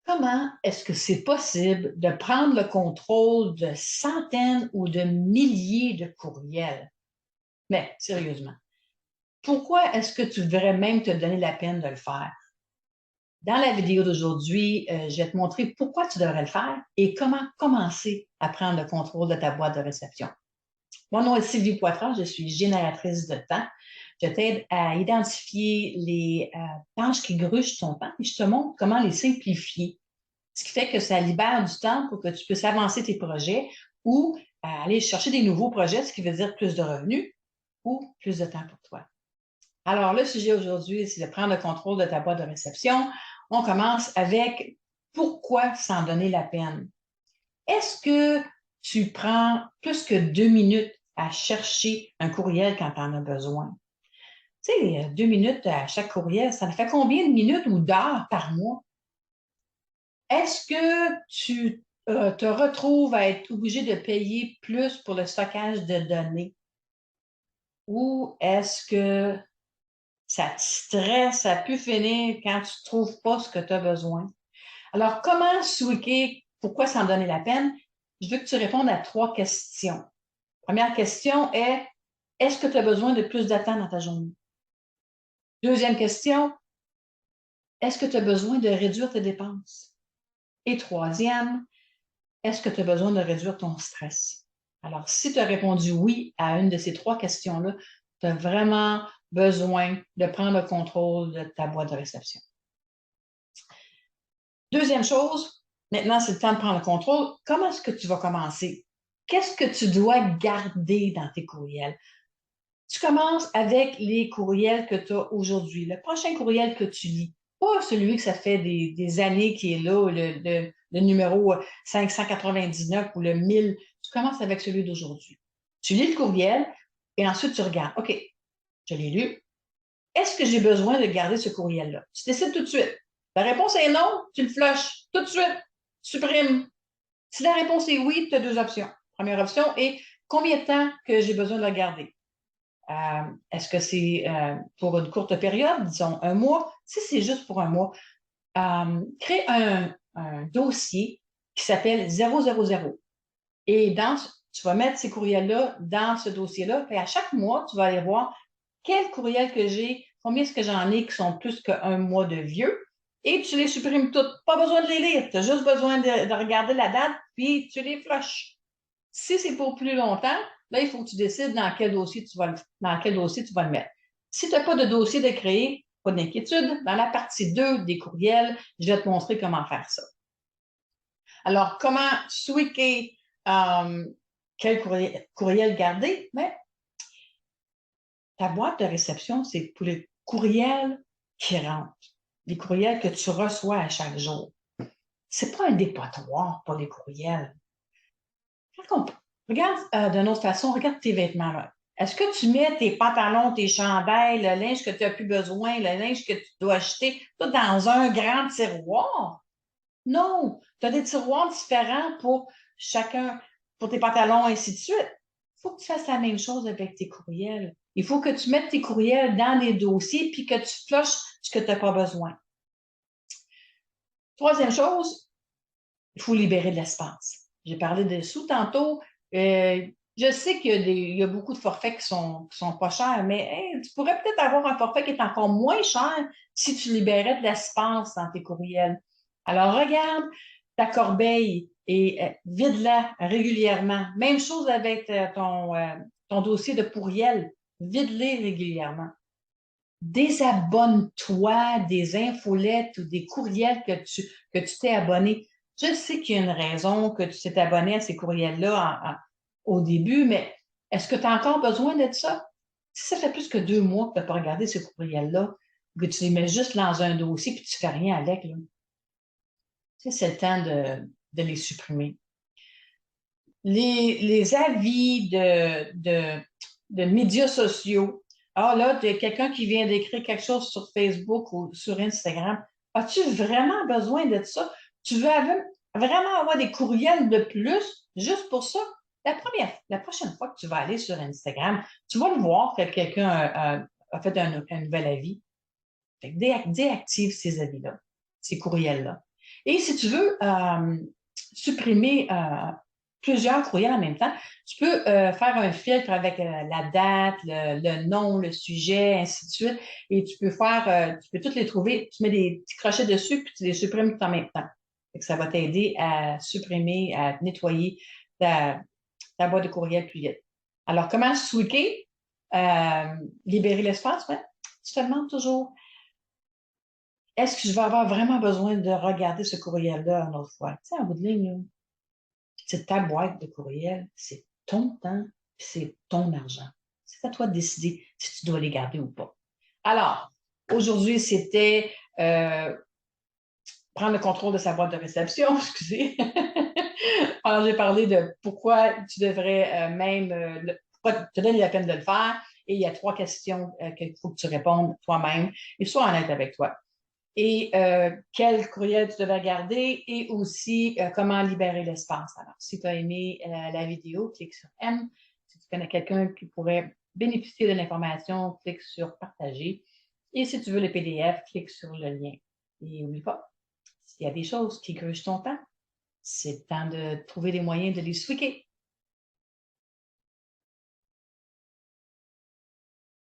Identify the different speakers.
Speaker 1: Comment est-ce que c'est possible de prendre le contrôle de centaines ou de milliers de courriels? Mais sérieusement, pourquoi est-ce que tu devrais même te donner la peine de le faire? Dans la vidéo d'aujourd'hui, je vais te montrer pourquoi tu devrais le faire et comment commencer à prendre le contrôle de ta boîte de réception. Mon nom est Sylvie Poitras, je suis génératrice de temps. Je t'aide à identifier les tâches qui grugent ton temps et je te montre comment les simplifier. Ce qui fait que ça libère du temps pour que tu puisses avancer tes projets ou aller chercher des nouveaux projets, ce qui veut dire plus de revenus ou plus de temps pour toi. Alors, le sujet aujourd'hui, c'est de prendre le contrôle de ta boîte de réception. On commence avec pourquoi s'en donner la peine. Est-ce que tu prends plus que 2 minutes à chercher un courriel quand tu en as besoin? Tu sais, 2 minutes à chaque courriel, ça fait combien de minutes ou d'heures par mois? Est-ce que tu te retrouves à être obligé de payer plus pour le stockage de données? Ou est-ce que ça te stresse à pu finir quand tu ne trouves pas ce que tu as besoin? Alors, comment tweaker? Pourquoi s'en donner la peine? Je veux que tu répondes à 3 questions. Première question est-ce que tu as besoin de plus de temps dans ta journée? Deuxième question, est-ce que tu as besoin de réduire tes dépenses? Et troisième, est-ce que tu as besoin de réduire ton stress? Alors, si tu as répondu oui à une de ces 3 questions-là, tu as vraiment besoin de prendre le contrôle de ta boîte de réception. Deuxième chose, maintenant, c'est le temps de prendre le contrôle. Comment est-ce que tu vas commencer? Qu'est-ce que tu dois garder dans tes courriels? Tu commences avec les courriels que tu as aujourd'hui. Le prochain courriel que tu lis, pas celui que ça fait des années qui est là, le numéro 599 ou le 1000. Tu commences avec celui d'aujourd'hui. Tu lis le courriel et ensuite tu regardes. OK, je l'ai lu. Est-ce que j'ai besoin de garder ce courriel-là? Tu décides tout de suite. La réponse est non, tu le flushes tout de suite. Supprime. Si la réponse est oui, tu as 2 options. Première option est combien de temps que j'ai besoin de le garder? Est-ce que c'est pour une courte période, disons un mois? Si c'est juste pour un mois, crée un dossier qui s'appelle 000. Et tu vas mettre ces courriels-là dans ce dossier-là. Et à chaque mois, tu vas aller voir quel courriel que j'ai, combien est-ce que j'en ai qui sont plus qu'un mois de vieux. Et tu les supprimes toutes. Pas besoin de les lire. Tu as juste besoin de regarder la date, puis tu les flushes. Si c'est pour plus longtemps, là, il faut que tu décides dans quel dossier tu vas le mettre. Si tu n'as pas de dossier de créer, pas d'inquiétude. Dans la partie 2 des courriels, je vais te montrer comment faire ça. Alors, comment tweaker quel courriel garder? Mais ta boîte de réception, c'est pour les courriels qui rentrent, les courriels que tu reçois à chaque jour. C'est pas un dépotoir pour les courriels. Regarde d'une autre façon, regarde tes vêtements là. Est-ce que tu mets tes pantalons, tes chandails, le linge que tu n'as plus besoin, le linge que tu dois acheter, tout dans un grand tiroir? Non, tu as des tiroirs différents pour chacun, pour tes pantalons, ainsi de suite. Il faut que tu fasses la même chose avec tes courriels. Il faut que tu mettes tes courriels dans des dossiers puis que tu flushes ce que tu n'as pas besoin. Troisième chose, il faut libérer de l'espace. J'ai parlé de sous tantôt. Je sais qu'il y a beaucoup de forfaits qui sont pas chers, mais hey, tu pourrais peut-être avoir un forfait qui est encore moins cher si tu libérais de l'espace dans tes courriels. Alors, regarde ta corbeille et vide-la régulièrement. Même chose avec ton dossier de courriel. Vide-les régulièrement. Désabonne-toi des infolettes ou des courriels que tu t'es abonné. Je sais qu'il y a une raison que tu t'es abonné à ces courriels-là au début, mais est-ce que tu as encore besoin de ça? Si ça fait plus que 2 mois que tu n'as pas regardé ces courriels-là, que tu les mets juste dans un dossier et tu ne fais rien avec, là, c'est le temps de les supprimer. Les avis de médias sociaux. Ah là, tu as quelqu'un qui vient d'écrire quelque chose sur Facebook ou sur Instagram. As-tu vraiment besoin de ça? Tu veux vraiment avoir des courriels de plus juste pour ça? La prochaine fois que tu vas aller sur Instagram, tu vas le voir que quelqu'un a fait un nouvel avis. Fait que déactive ces avis-là, ces courriels-là. Et si tu veux supprimer plusieurs courriels en même temps, tu peux faire un filtre avec la date, le nom, le sujet, ainsi de suite. Et tu peux tu peux toutes les trouver, tu mets des petits crochets dessus, puis tu les supprimes tout en même temps. Fait que ça va t'aider à supprimer, à nettoyer ta boîte de courriel plus vite. Alors, comment tweaker? Libérer l'espace, ouais. Tu te demandes toujours, est-ce que je vais avoir vraiment besoin de regarder ce courriel-là une autre fois? Tu sais, en bout de ligne, là, c'est ta boîte de courriel, c'est ton temps, c'est ton argent. C'est à toi de décider si tu dois les garder ou pas. Alors, aujourd'hui, c'était prendre le contrôle de sa boîte de réception, excusez. Alors, j'ai parlé de pourquoi tu devrais pourquoi te donner la peine de le faire. Et il y a 3 questions qu'il faut que tu répondes toi-même et sois honnête avec toi. Et quel courriel tu devais garder et aussi comment libérer l'espace. Alors, si tu as aimé la vidéo, clique sur M. Si tu connais quelqu'un qui pourrait bénéficier de l'information, clique sur partager. Et si tu veux le PDF, clique sur le lien. Et n'oublie pas, s'il y a des choses qui grugent ton temps, c'est le temps de trouver des moyens de les tweaker.